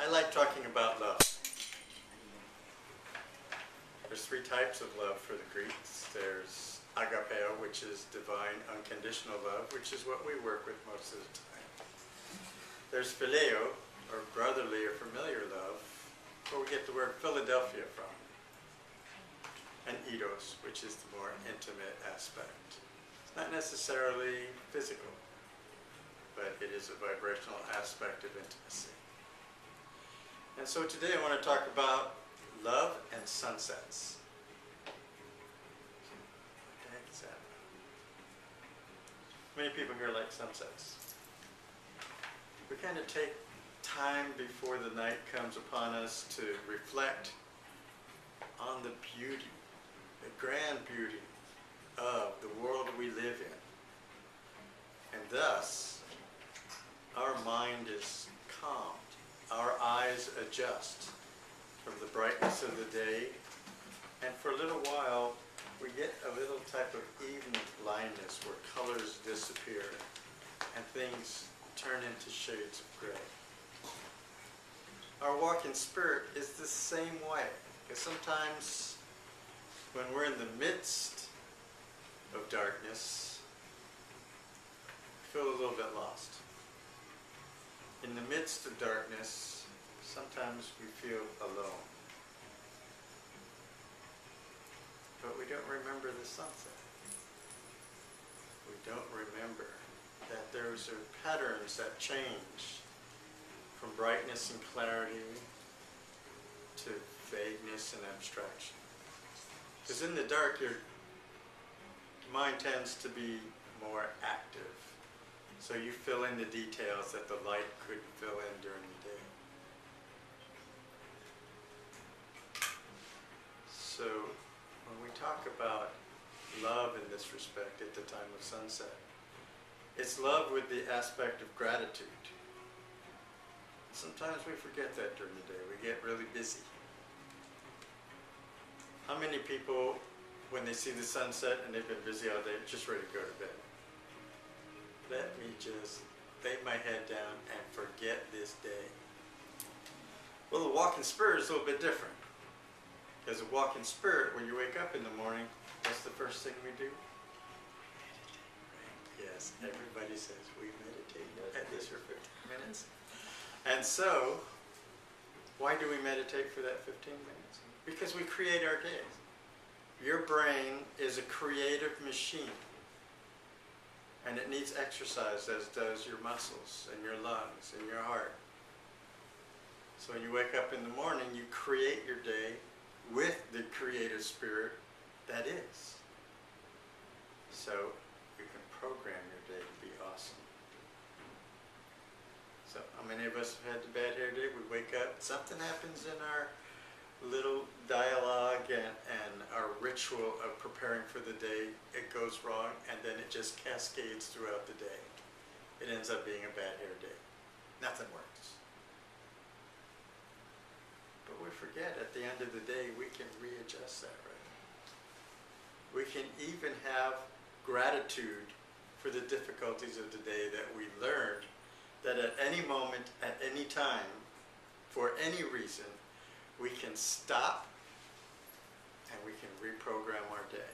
I like talking about love. There's three types of love for the Greeks. There's agapeo, which is divine unconditional love, which is what we work with most of the time. There's phileo, or brotherly or familiar love, where we get the word Philadelphia from. And eros, which is the more intimate aspect. It's not necessarily physical, but it is a vibrational aspect of intimacy. And so today I want to talk about love and sunsets. What the heck is that? Many people here like sunsets. We kind of take time before the night comes upon us to reflect on the beauty, the grand beauty of the world we live in. And thus, our mind is calmed. Our eyes adjust from the brightness of the day, and for a little while we get a little type of evening blindness where colors disappear and things turn into shades of gray. Our walk in spirit is the same way, because sometimes when we're in the midst of darkness, we feel a little bit lost. In the midst of darkness, sometimes we feel alone. But we don't remember the sunset. We don't remember that those are patterns that change from brightness and clarity to vagueness and abstraction. Because in the dark, your mind tends to be more active. So you fill in the details that the light couldn't fill in during the day. So when we talk about love in this respect at the time of sunset, it's love with the aspect of gratitude. Sometimes we forget that during the day. We get really busy. How many people, when they see the sunset and they've been busy all day, just ready to go to bed? Let me just lay my head down and forget this day. Well, the walk in spirit is a little bit different. Because a walk in spirit, when you wake up in the morning, what's the first thing we do? Yes, everybody says we meditate at least for 15 minutes. And so, why do we meditate for that 15 minutes? Because we create our days. Your brain is a creative machine. And it needs exercise, as does your muscles and your lungs and your heart. So when you wake up in the morning, you create your day with the creative spirit that is. So you can program your day to be awesome. So how many of us have had the bad hair day? We wake up, something happens in our little dialogue and our ritual of preparing for the day, it goes wrong, and then it just cascades throughout the day. It ends up being a bad hair day. Nothing works. But we forget at the end of the day, we can readjust that, right? We can even have gratitude for the difficulties of the day that we learned that at any moment, at any time, for any reason, we can stop and we can reprogram our day.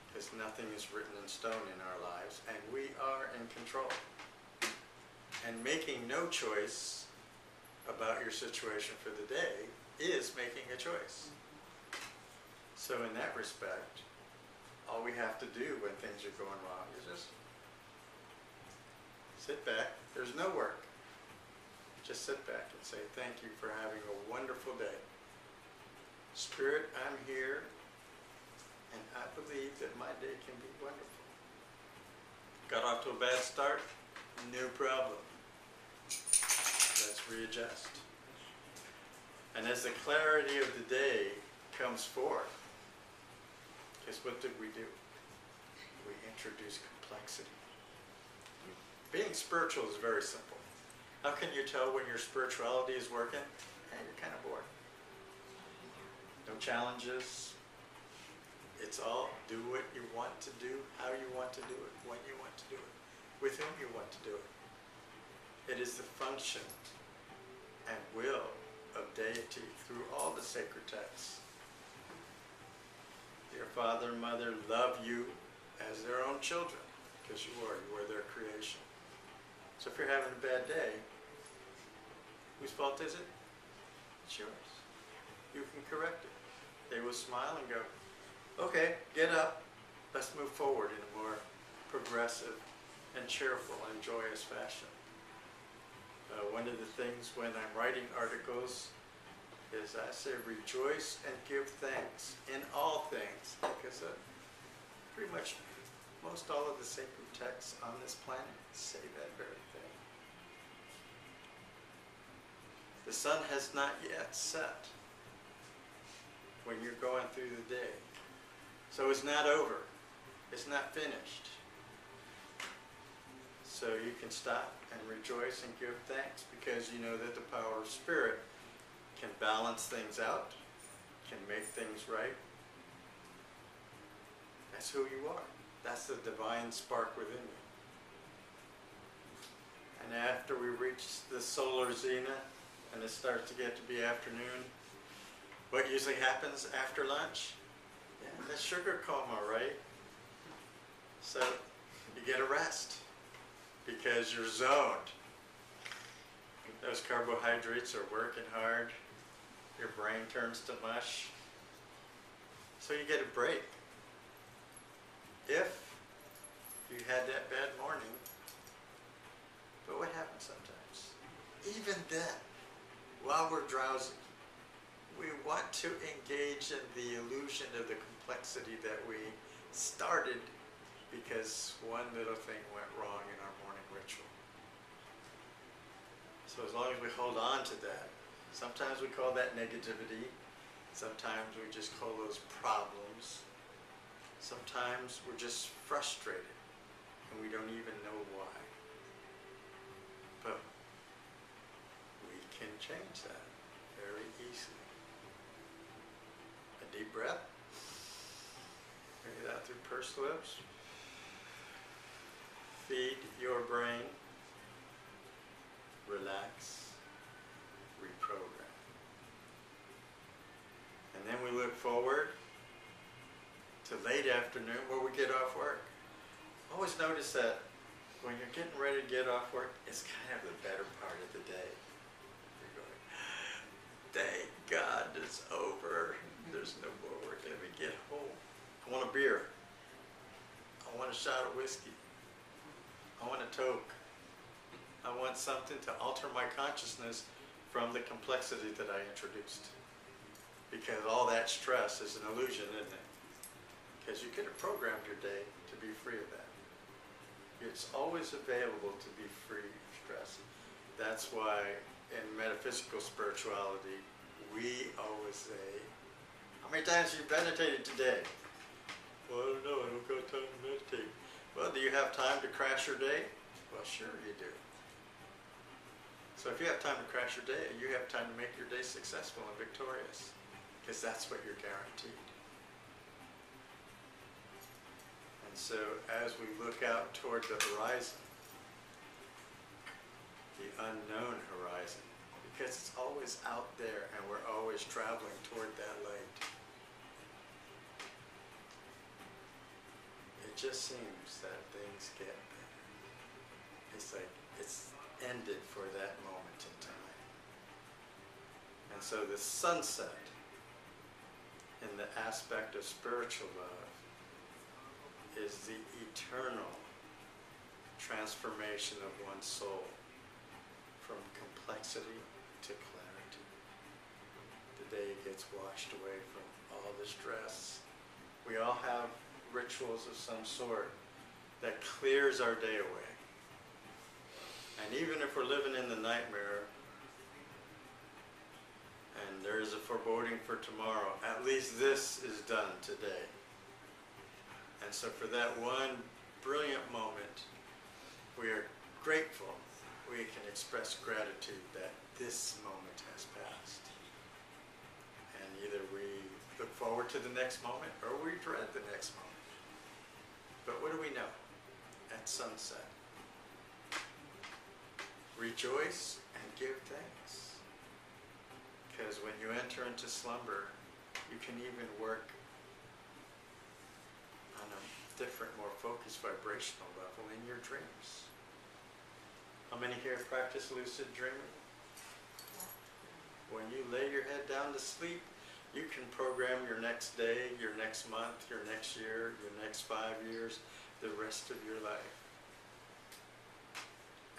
Because nothing is written in stone in our lives, and we are in control. And making no choice about your situation for the day is making a choice. So in that respect, all we have to do when things are going wrong is just sit back. There's no work. Just sit back and say, thank you for having a wonderful day. Spirit, I'm here, and I believe that my day can be wonderful. Got off to a bad start? No problem. Let's readjust. And as the clarity of the day comes forth, guess what did we do? We introduce complexity. Being spiritual is very simple. How can you tell when your spirituality is working? You're kind of bored. No challenges. It's all do what you want to do, how you want to do it, when you want to do it, with whom you want to do it. It is the function and will of deity through all the sacred texts. Your father and mother love you as their own children, because you are their creation. So if you're having a bad day, whose fault is it? It's yours. You can correct it. They will smile and go, okay, get up. Let's move forward in a more progressive and cheerful and joyous fashion. One of the things when I'm writing articles is I say rejoice and give thanks in all things, because pretty much most all of the sacred texts on this planet say that very thing. The sun has not yet set when you're going through the day. So it's not over. It's not finished. So you can stop and rejoice and give thanks, because you know that the power of Spirit can balance things out, can make things right. That's who you are. That's the divine spark within you. And after we reach the solar zenith and it starts to get to be afternoon, what usually happens after lunch? Yeah, the sugar coma, right? So you get a rest because you're zoned. Those carbohydrates are working hard. Your brain turns to mush. So you get a break. If you had that bad morning, but what happens sometimes? Even then, while we're drowsy, we want to engage in the illusion of the complexity that we started because one little thing went wrong in our morning ritual. So as long as we hold on to that, sometimes we call that negativity, sometimes we just call those problems, sometimes we're just frustrated and we don't even know why. But we can change that very easily. A deep breath. Bring it out through pursed lips. Feed your brain. Relax. Reprogram. And then we look forward to late afternoon where we get off work. Always notice that when you're getting ready to get off work, it's kind of the better part of the day. You're going, thank God it's over. There's no more work. Let me get home. I want a beer. I want a shot of whiskey. I want a toke. I want something to alter my consciousness from the complexity that I introduced. Because all that stress is an illusion, isn't it? Because you could have programmed your day to be free of that. It's always available to be free of stress. That's why in metaphysical spirituality, we always say, how many times have you meditated today? Well, I don't know, I don't got time to meditate. Well, do you have time to crash your day? Well, sure you do. So if you have time to crash your day, you have time to make your day successful and victorious, because that's what you're guaranteed. And so as we look out toward the horizon, the unknown horizon, because it's always out there and we're always traveling toward that light, it just seems that things get better. It's like it's ended for that moment in time. And so the sunset in the aspect of spiritual love is the eternal transformation of one's soul from complexity to clarity. The day gets washed away from all the stress. We all have rituals of some sort that clears our day away. And even if we're living in the nightmare and there is a foreboding for tomorrow, at least this is done today. And so for that one brilliant moment, we are grateful. We can express gratitude that this moment has passed. And either we look forward to the next moment or we dread the next moment. But what do we know at sunset? Rejoice and give thanks. because when you enter into slumber, you can even work on a different, more focused vibrational level in your dreams. How many here practice lucid dreaming? When you lay your head down to sleep, you can program your next day, your next month, your next year, your next 5 years, the rest of your life.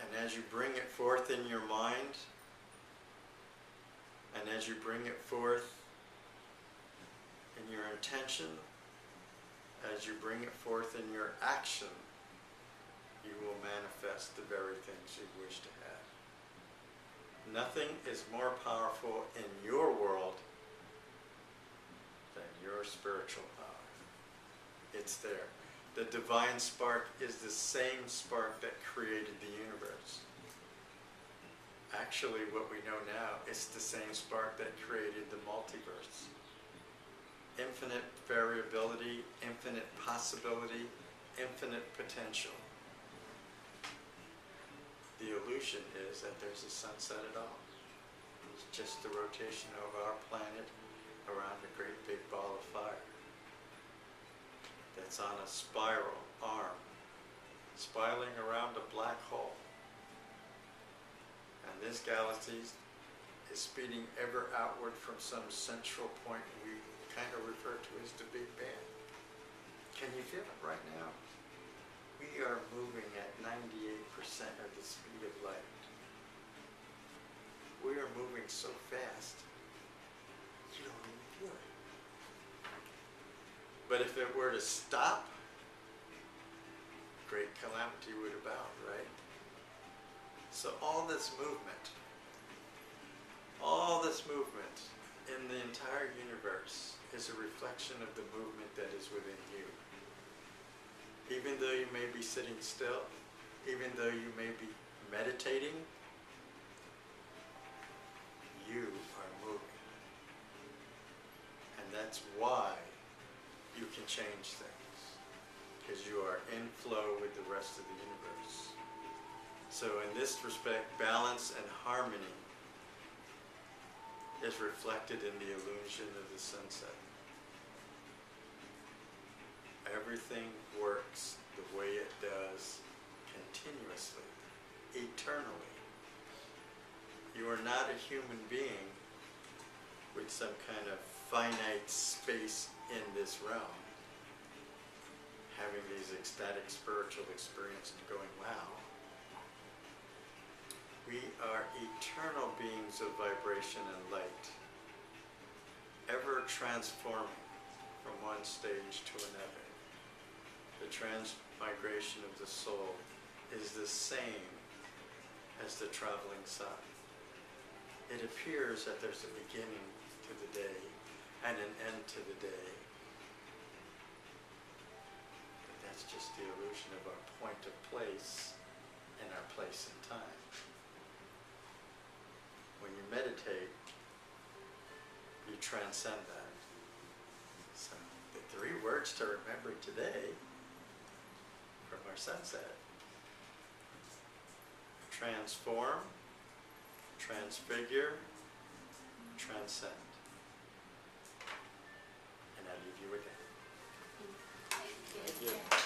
And as you bring it forth in your mind, and as you bring it forth in your intention, as you bring it forth in your action, you will manifest the very things you wish to have. Nothing is more powerful in your world than your spiritual power. It's there. The divine spark is the same spark that created the universe. Actually, what we know now, it's the same spark that created the multiverse. Infinite variability, infinite possibility, infinite potential. The illusion is that there's a sunset at all. It's just the rotation of our planet around a great big ball of fire that's on a spiral arm, spiraling around a black hole. And this galaxy is speeding ever outward from some central point we kind of refer to as the Big Bang. Can you feel it right now? We are moving at 98% of the speed of light. We are moving so fast, you don't even feel it. But if it were to stop, great calamity would abound, right? So all this movement in the entire universe is a reflection of the movement that is within you. Even though you may be sitting still, even though you may be meditating, you are moving. And that's why you can change things, because you are in flow with the rest of the universe. So in this respect, balance and harmony is reflected in the illusion of the sunset. Everything works the way it does continuously, eternally. You are not a human being with some kind of finite space in this realm, having these ecstatic spiritual experiences going, wow. We are eternal beings of vibration and light, ever transforming from one stage to another. The transmigration of the soul is the same as the traveling sun. It appears that there's a beginning to the day and an end to the day. But that's just the illusion of our point of place and our place in time. When you meditate, you transcend that. So the 3 words to remember today from our sunset: transform, transfigure, transcend. And I leave you with that. Thank you. Thank you.